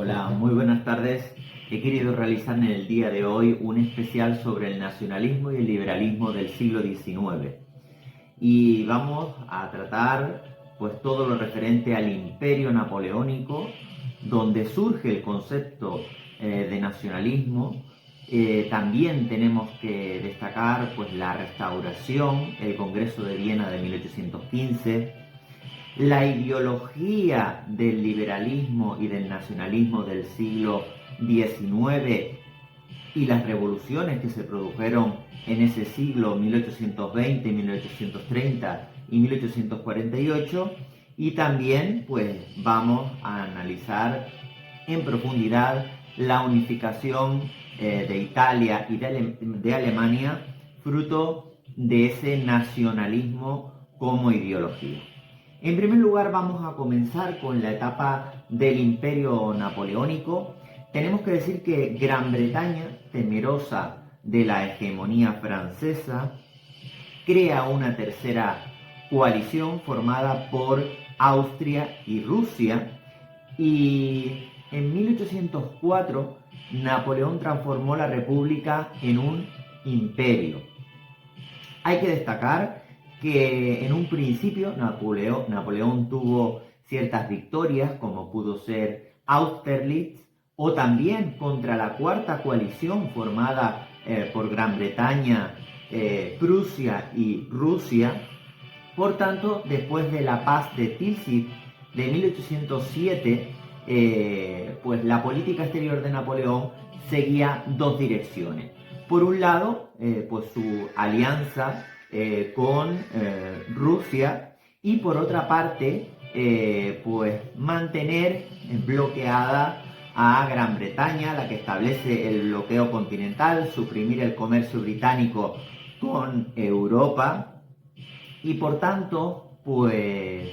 Hola, muy buenas tardes. He querido realizar en el día de hoy un especial sobre el nacionalismo y el liberalismo del siglo XIX. Y vamos a tratar pues todo lo referente al imperio napoleónico, donde surge el concepto de nacionalismo. También tenemos que destacar pues la Restauración, el Congreso de Viena de 1815, la ideología del liberalismo y del nacionalismo del siglo XIX y las revoluciones que se produjeron en ese siglo 1820, 1830 y 1848, y también pues vamos a analizar en profundidad la unificación de Italia y de Alemania, fruto de ese nacionalismo como ideología. En primer lugar, vamos a comenzar con la etapa del Imperio Napoleónico. Tenemos que decir que Gran Bretaña, temerosa de la hegemonía francesa, crea una tercera coalición formada por Austria y Rusia, y en 1804 Napoleón transformó la República en un imperio. Hay que destacar que en un principio Napoleón tuvo ciertas victorias, como pudo ser Austerlitz, o también contra la cuarta coalición formada por Gran Bretaña, Prusia y Rusia. Por tanto, después de la paz de Tilsit de 1807, pues la política exterior de Napoleón seguía dos direcciones. Por un lado, pues su alianza con Rusia, y por otra parte, pues mantener bloqueada a Gran Bretaña, la que establece el bloqueo continental, suprimir el comercio británico con Europa. Y por tanto, pues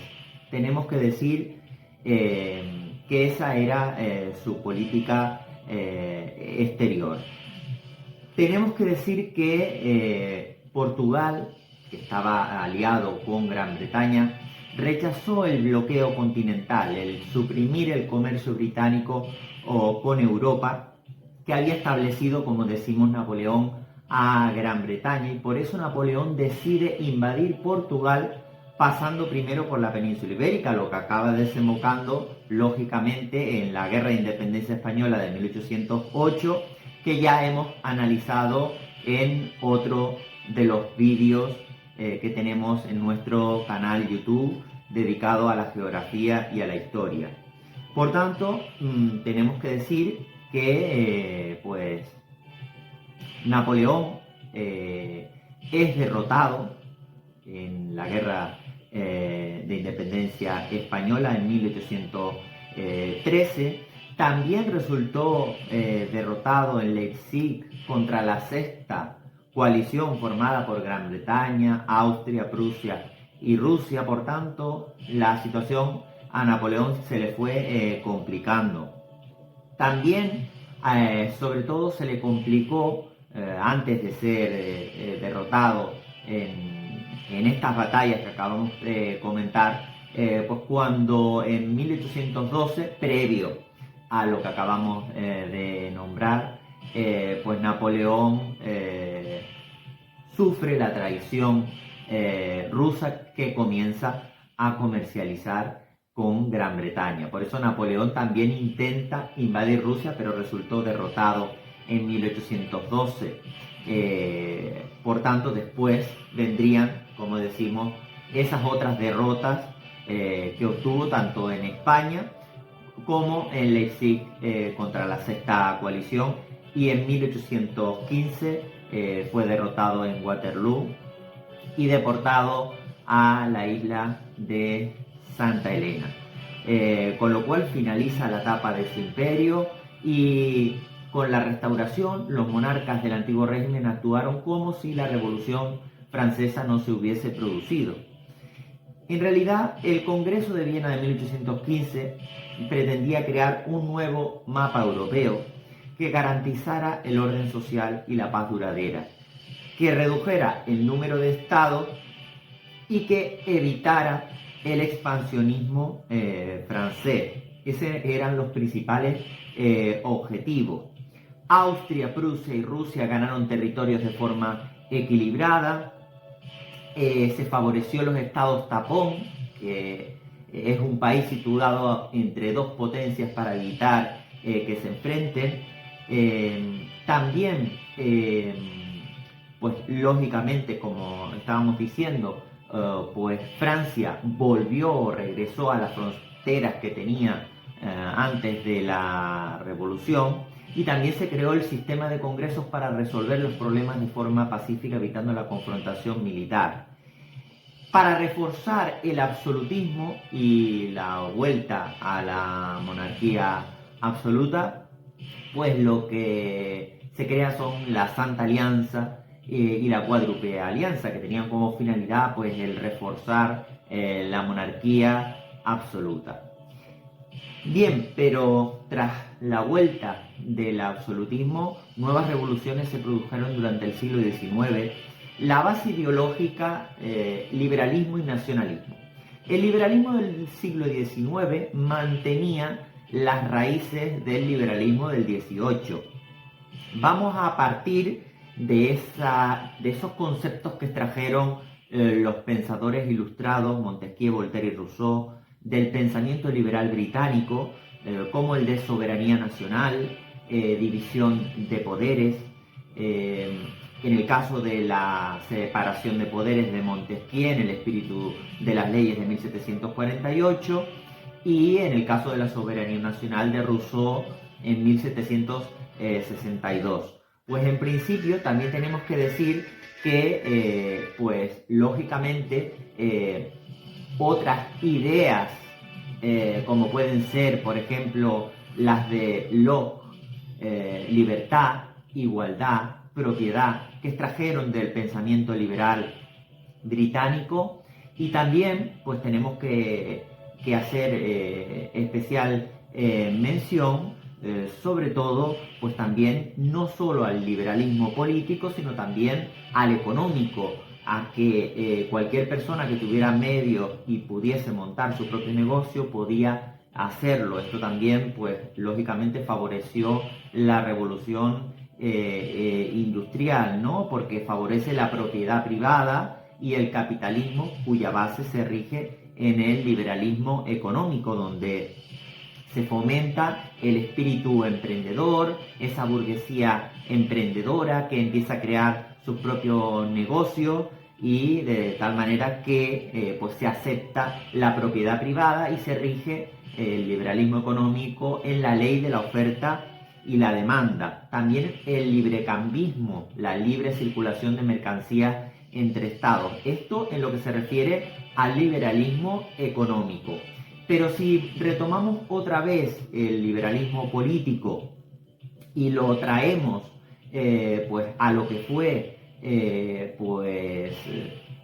tenemos que decir que esa era su política exterior. Tenemos que decir que Portugal, que estaba aliado con Gran Bretaña, rechazó el bloqueo continental, el suprimir el comercio británico con Europa, que había establecido, como decimos, Napoleón a Gran Bretaña, y por eso Napoleón decide invadir Portugal pasando primero por la península ibérica, lo que acaba desembocando lógicamente en la Guerra de Independencia Española de 1808, que ya hemos analizado en otro de los vídeos que tenemos en nuestro canal YouTube dedicado a la geografía y a la historia. Por tanto, tenemos que decir que pues Napoleón es derrotado en la Guerra de Independencia Española en 1813. También resultó derrotado en Leipzig contra la sexta coalición formada por Gran Bretaña, Austria, Prusia y Rusia. Por tanto, la situación a Napoleón se le fue complicando. También, sobre todo, se le complicó antes de ser derrotado en estas batallas que acabamos de comentar, pues cuando en 1812, previo a lo que acabamos de nombrar, pues Napoleón sufre la traición rusa, que comienza a comercializar con Gran Bretaña. Por eso Napoleón también intenta invadir Rusia, pero resultó derrotado en 1812. Por tanto, después vendrían, como decimos, esas otras derrotas que obtuvo tanto en España como en Leipzig contra la sexta coalición, y en 1815 fue derrotado en Waterloo y deportado a la isla de Santa Elena. Con lo cual finaliza la etapa de su imperio, y con la Restauración los monarcas del antiguo régimen actuaron como si la Revolución Francesa no se hubiese producido. En realidad, el Congreso de Viena de 1815 pretendía crear un nuevo mapa europeo que garantizara el orden social y la paz duradera, que redujera el número de estados y que evitara el expansionismo francés. Esos eran los principales objetivos. Austria, Prusia y Rusia ganaron territorios de forma equilibrada. Se favoreció los estados tapón, que es un país situado entre dos potencias para evitar que se enfrenten. También, pues lógicamente, como estábamos diciendo, pues Francia volvió o regresó a las fronteras que tenía antes de la revolución, y también se creó el sistema de congresos para resolver los problemas de forma pacífica, evitando la confrontación militar. Para reforzar el absolutismo y la vuelta a la monarquía absoluta, pues lo que se crea son la Santa Alianza y la Cuádruple Alianza, que tenían como finalidad pues el reforzar la monarquía absoluta. Bien, pero tras la vuelta del absolutismo, nuevas revoluciones se produjeron durante el siglo XIX. La base ideológica, liberalismo y nacionalismo. El liberalismo del siglo XIX mantenía las raíces del liberalismo del XVIII. Vamos a partir de esos conceptos que extrajeron los pensadores ilustrados, Montesquieu, Voltaire y Rousseau, del pensamiento liberal británico, como el de soberanía nacional, división de poderes. En el caso de la separación de poderes de Montesquieu, en el espíritu de las leyes de 1748, y en el caso de la soberanía nacional de Rousseau en 1762. Pues en principio también tenemos que decir que, pues lógicamente, otras ideas, como pueden ser, por ejemplo, las de Locke, libertad, igualdad, propiedad, que extrajeron del pensamiento liberal británico. Y también pues tenemos que hacer especial mención, sobre todo, pues también no solo al liberalismo político, sino también al económico, a que cualquier persona que tuviera medios y pudiese montar su propio negocio podía hacerlo. Esto también, pues lógicamente favoreció la revolución industrial, ¿no? Porque favorece la propiedad privada y el capitalismo, cuya base se rige en el liberalismo económico, donde se fomenta el espíritu emprendedor, esa burguesía emprendedora que empieza a crear sus propios negocios, y de tal manera que pues se acepta la propiedad privada y se rige el liberalismo económico en la ley de la oferta y la demanda. También el librecambismo, la libre circulación de mercancías entre estados. Esto en lo que se refiere al liberalismo económico. Pero si retomamos otra vez el liberalismo político y lo traemos pues a lo que fue pues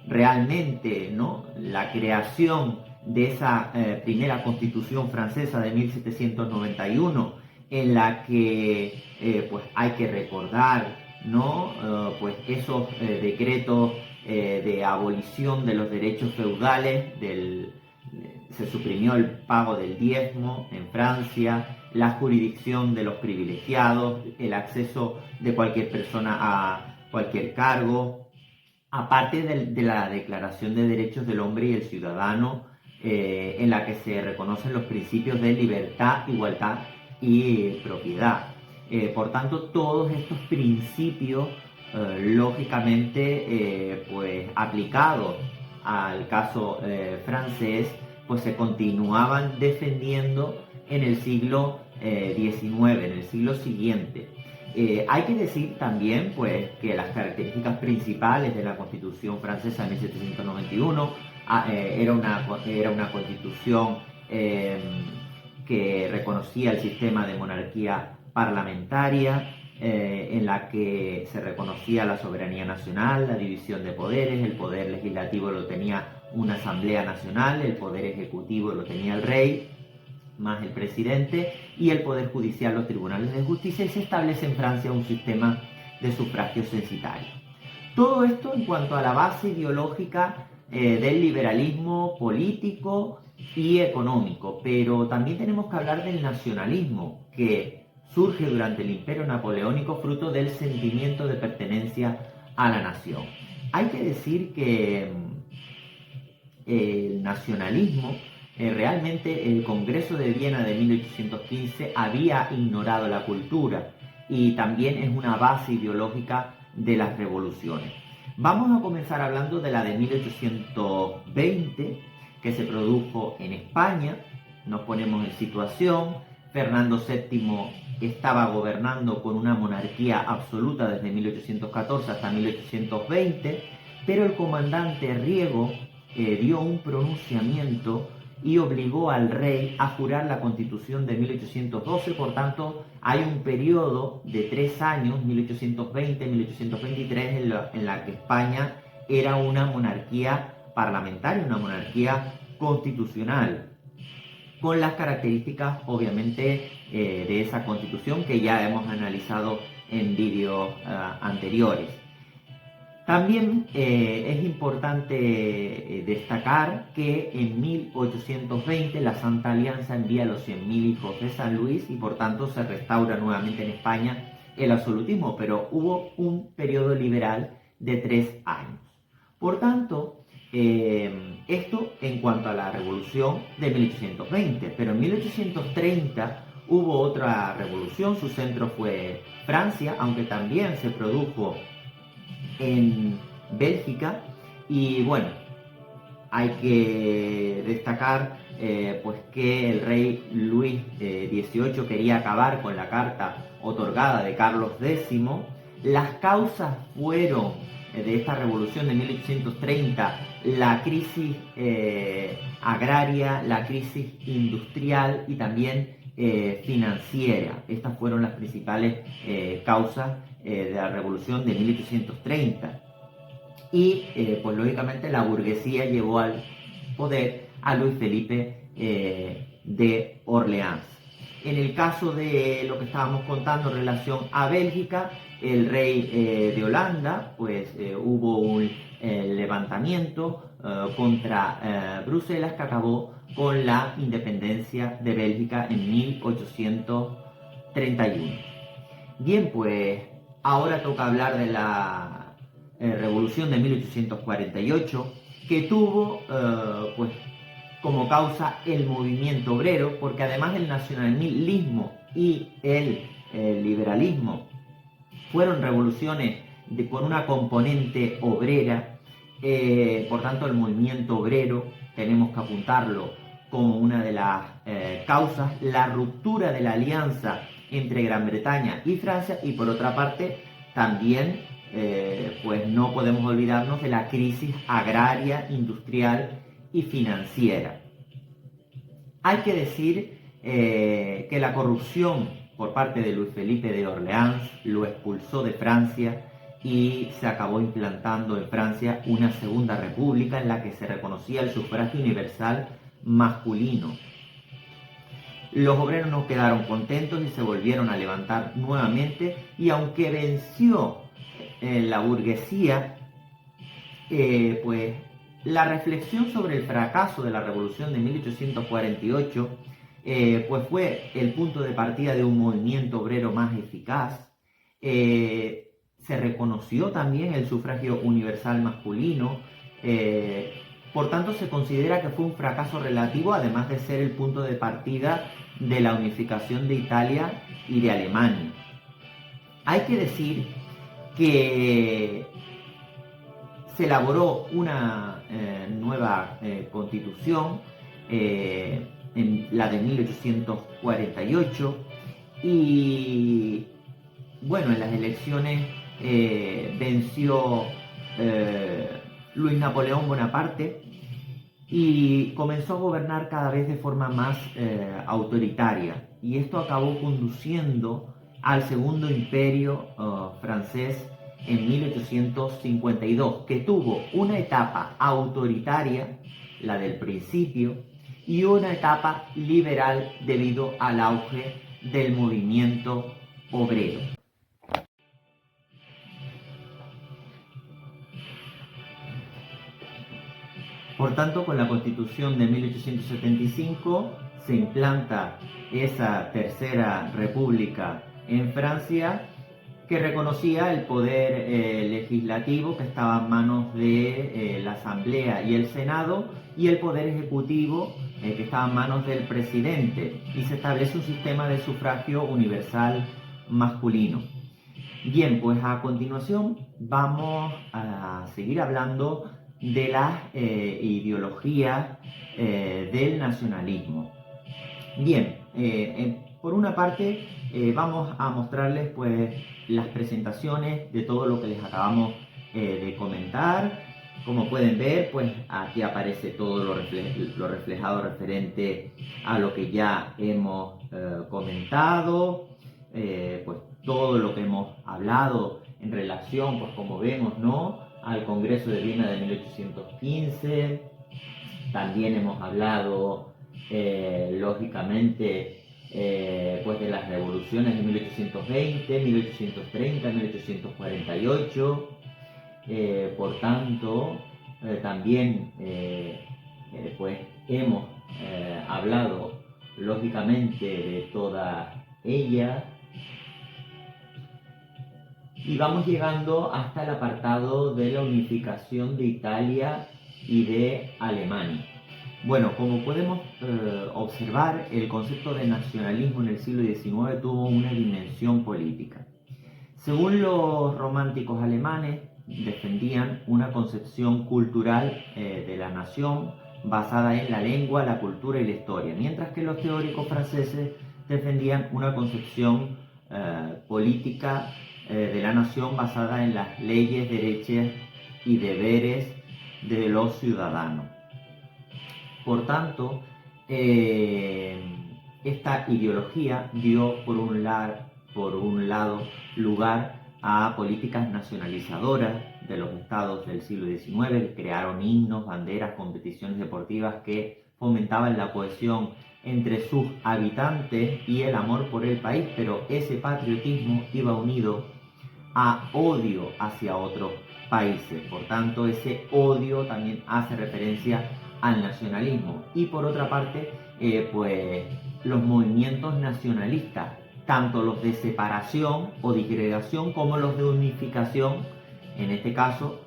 realmente, ¿no?, la creación de esa primera Constitución francesa de 1791, en la que pues hay que recordar, ¿no?, pues esos decretos de abolición de los derechos feudales, se suprimió el pago del diezmo en Francia, la jurisdicción de los privilegiados, el acceso de cualquier persona a cualquier cargo, aparte de la Declaración de Derechos del Hombre y el Ciudadano, en la que se reconocen los principios de libertad, igualdad y propiedad. Por tanto, todos estos principios, lógicamente, pues aplicados al caso francés, pues se continuaban defendiendo en el siglo XIX, en el siglo siguiente. Hay que decir también pues, que las características principales de la Constitución francesa de 1791 era una constitución que reconocía el sistema de monarquía parlamentaria, en la que se reconocía la soberanía nacional, la división de poderes. El poder legislativo lo tenía una asamblea nacional, el poder ejecutivo lo tenía el rey más el presidente, y el poder judicial los tribunales de justicia, y se establece en Francia un sistema de sufragio censitario. Todo esto en cuanto a la base ideológica del liberalismo político y económico, pero también tenemos que hablar del nacionalismo, que surge durante el Imperio Napoleónico fruto del sentimiento de pertenencia a la nación. Hay que decir que el nacionalismo, realmente el Congreso de Viena de 1815 había ignorado la cultura y también es una base ideológica de las revoluciones. Vamos a comenzar hablando de la de 1820, que se produjo en España. Nos ponemos en situación. Fernando VII estaba gobernando con una monarquía absoluta desde 1814 hasta 1820, pero el comandante Riego dio un pronunciamiento y obligó al rey a jurar la Constitución de 1812. Por tanto, hay un periodo de 3 años, 1820-1823, en la que España era una monarquía parlamentaria, una monarquía constitucional, con las características, obviamente, de esa constitución que ya hemos analizado en vídeos anteriores. También es importante destacar que en 1820 la Santa Alianza envía los 100.000 hijos de San Luis y por tanto se restaura nuevamente en España el absolutismo, pero hubo un periodo liberal de 3 años. Por tanto, esto en cuanto a la revolución de 1820, pero en 1830 hubo otra revolución, su centro fue Francia, aunque también se produjo en Bélgica. Y bueno, hay que destacar pues que el rey Luis XVIII quería acabar con la carta otorgada de Carlos X. Las causas fueron de esta revolución de 1830 la crisis agraria, la crisis industrial y también financiera. Estas fueron las principales causas de la revolución de 1830. Y pues lógicamente la burguesía llevó al poder a Luis Felipe de Orleans. En el caso de lo que estábamos contando en relación a Bélgica, el rey de Holanda, pues hubo un levantamiento contra Bruselas que acabó con la independencia de Bélgica en 1831. Bien, pues ahora toca hablar de la revolución de 1848, que tuvo pues como causa el movimiento obrero, porque además el nacionalismo y el liberalismo fueron revoluciones con una componente obrera. Por tanto, el movimiento obrero tenemos que apuntarlo como una de las causas, la ruptura de la alianza entre Gran Bretaña y Francia, y por otra parte también pues no podemos olvidarnos de la crisis agraria, industrial y financiera. Hay que decir que la corrupción por parte de Luis Felipe de Orleans lo expulsó de Francia y se acabó implantando en Francia una segunda república en la que se reconocía el sufragio universal masculino. Los obreros no quedaron contentos y se volvieron a levantar nuevamente, y aunque venció la burguesía, pues la reflexión sobre el fracaso de la revolución de 1848 pues fue el punto de partida de un movimiento obrero más eficaz. Se reconoció también el sufragio universal masculino. Por tanto, se considera que fue un fracaso relativo, además de ser el punto de partida de la unificación de Italia y de Alemania. Hay que decir que se elaboró una nueva constitución, en la de 1848, y bueno, en las elecciones venció Luis Napoleón Bonaparte y comenzó a gobernar cada vez de forma más autoritaria, y esto acabó conduciendo al Segundo Imperio francés en 1852, que tuvo una etapa autoritaria, la del principio, y una etapa liberal debido al auge del movimiento obrero. Por tanto, con la Constitución de 1875 se implanta esa tercera república en Francia, que reconocía el poder legislativo que estaba en manos de la Asamblea y el Senado, y el poder ejecutivo que estaba en manos del presidente, y se establece un sistema de sufragio universal masculino. Bien, pues a continuación vamos a seguir hablando de las ideologías del nacionalismo. Bien, por una parte vamos a mostrarles pues las presentaciones de todo lo que les acabamos de comentar. Como pueden ver, pues aquí aparece todo lo reflejado referente a lo que ya hemos comentado, pues todo lo que hemos hablado en relación, pues como vemos, ¿no?, al Congreso de Viena de 1815. También hemos hablado, lógicamente, pues de las revoluciones de 1820, 1830, 1848. Por tanto, también pues hemos hablado, lógicamente, de todas ellas. Y vamos llegando hasta el apartado de la unificación de Italia y de Alemania. Bueno, como podemos observar, el concepto de nacionalismo en el siglo XIX tuvo una dimensión política. Según los románticos alemanes, defendían una concepción cultural de la nación basada en la lengua, la cultura y la historia, mientras que los teóricos franceses defendían una concepción política de la nación basada en las leyes, derechos y deberes de los ciudadanos. Por tanto, esta ideología dio por un lado lugar a políticas nacionalizadoras de los estados del siglo XIX, que crearon himnos, banderas, competiciones deportivas que fomentaban la cohesión entre sus habitantes y el amor por el país, pero ese patriotismo iba unido a odio hacia otros países. Por tanto, ese odio también hace referencia al nacionalismo. Y por otra parte, pues los movimientos nacionalistas, tanto los de separación o disgregación como los de unificación. En este caso,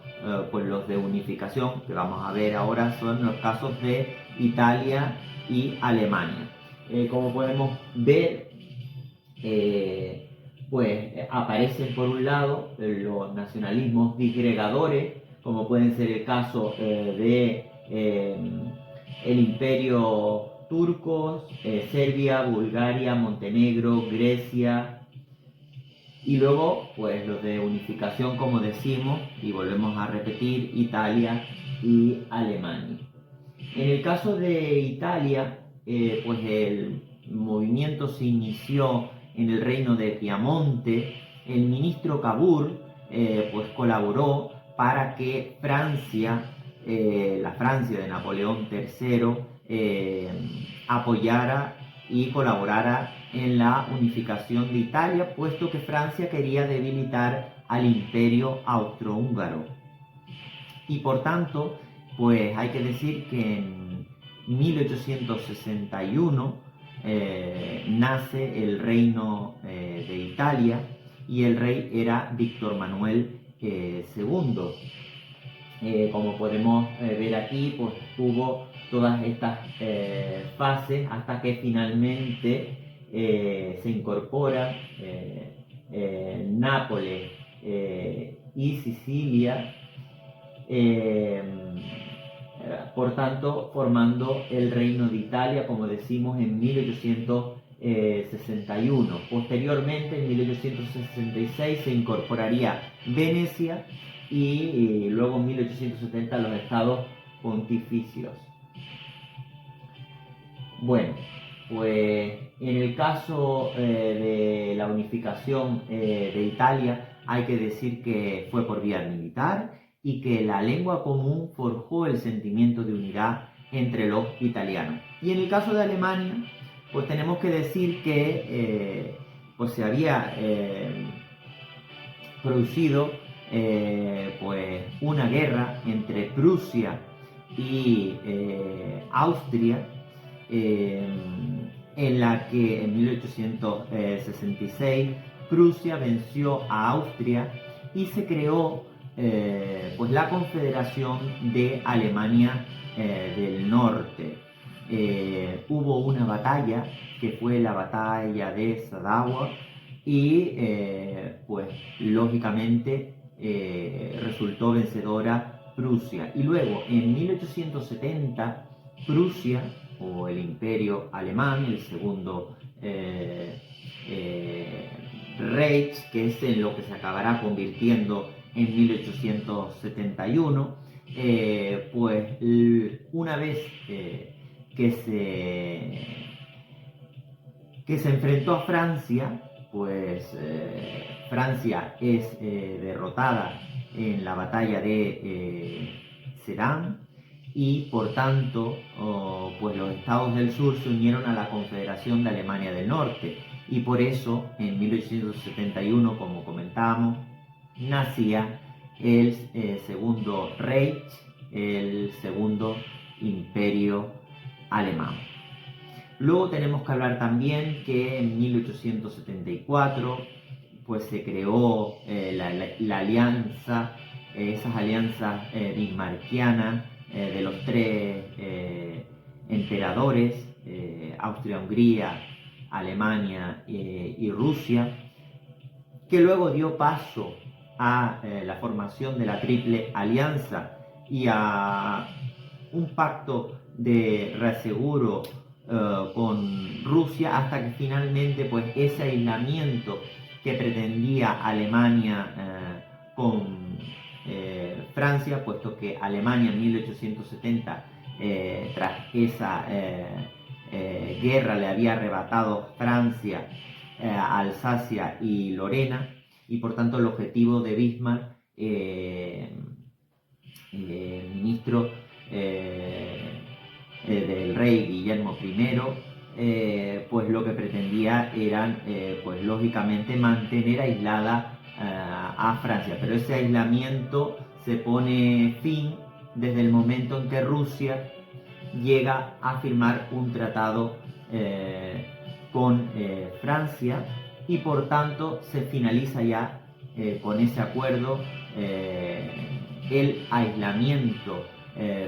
pues los de unificación que vamos a ver ahora son los casos de Italia y Alemania. Como podemos ver, pues aparecen por un lado los nacionalismos disgregadores, como pueden ser el caso de el Imperio turco, Serbia, Bulgaria, Montenegro, Grecia, y luego pues los de unificación, como decimos y volvemos a repetir, Italia y Alemania. En el caso de Italia, pues el movimiento se inició en el reino de Piamonte. El ministro Cavour pues colaboró para que Francia, la Francia de Napoleón III, apoyara y colaborara en la unificación de Italia, puesto que Francia quería debilitar al imperio austrohúngaro. Y por tanto, pues hay que decir que en 1861 nace el reino de Italia, y el rey era Víctor Manuel II. Como podemos ver aquí, pues hubo todas estas fases hasta que finalmente se incorpora Nápoles y Sicilia, por tanto formando el Reino de Italia, como decimos, en 1861. Posteriormente, en 1866, se incorporaría Venecia y luego en 1870 los estados pontificios. Bueno, pues en el caso de la unificación de Italia, hay que decir que fue por vía militar y que la lengua común forjó el sentimiento de unidad entre los italianos. Y en el caso de Alemania, pues tenemos que decir que pues se había producido pues una guerra entre Prusia y Austria, en la que en 1866 Prusia venció a Austria y se creó pues la Confederación de Alemania del Norte. Hubo una batalla que fue la batalla de Sadauer y pues lógicamente resultó vencedora Prusia. Y luego en 1870 Prusia, o el Imperio Alemán, el segundo Reich, que es en lo que se acabará convirtiendo en 1871, pues una vez que se enfrentó a Francia, pues Francia es derrotada en la batalla de Sedan y por tanto pues los estados del sur se unieron a la Confederación de Alemania del Norte y por eso en 1871, como comentábamos, nacía el segundo Reich, el segundo imperio alemán. Luego tenemos que hablar también que en 1874 pues se creó la alianza, esas alianzas bismarckianas de los tres emperadores, Austria-Hungría, Alemania y Rusia, que luego dio paso a la formación de la Triple Alianza y a un pacto de reaseguro con Rusia, hasta que finalmente pues ese aislamiento que pretendía Alemania con Francia, puesto que Alemania en 1870 tras esa guerra le había arrebatado Francia Alsacia y Lorena, y por tanto el objetivo de Bismarck, ministro del rey Guillermo I, pues lo que pretendía era pues lógicamente mantener aislada a Francia, pero ese aislamiento se pone fin desde el momento en que Rusia llega a firmar un tratado con Francia y por tanto se finaliza ya con ese acuerdo el aislamiento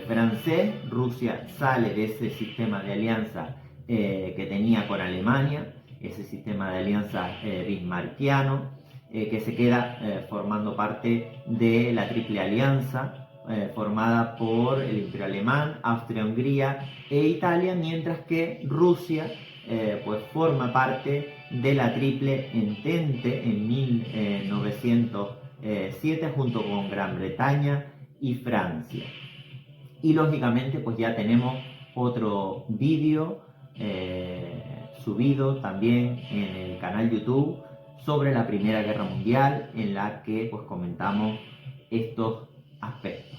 francés. Rusia sale de ese sistema de alianza que tenía con Alemania, ese sistema de alianza bismarckiano, que se queda formando parte de la Triple Alianza, formada por el Imperio Alemán, Austria-Hungría e Italia, mientras que Rusia pues forma parte de la Triple Entente en 1907 junto con Gran Bretaña y Francia. Y lógicamente pues ya tenemos otro vídeo subido también en el canal YouTube sobre la Primera Guerra Mundial, en la que pues comentamos estos aspectos.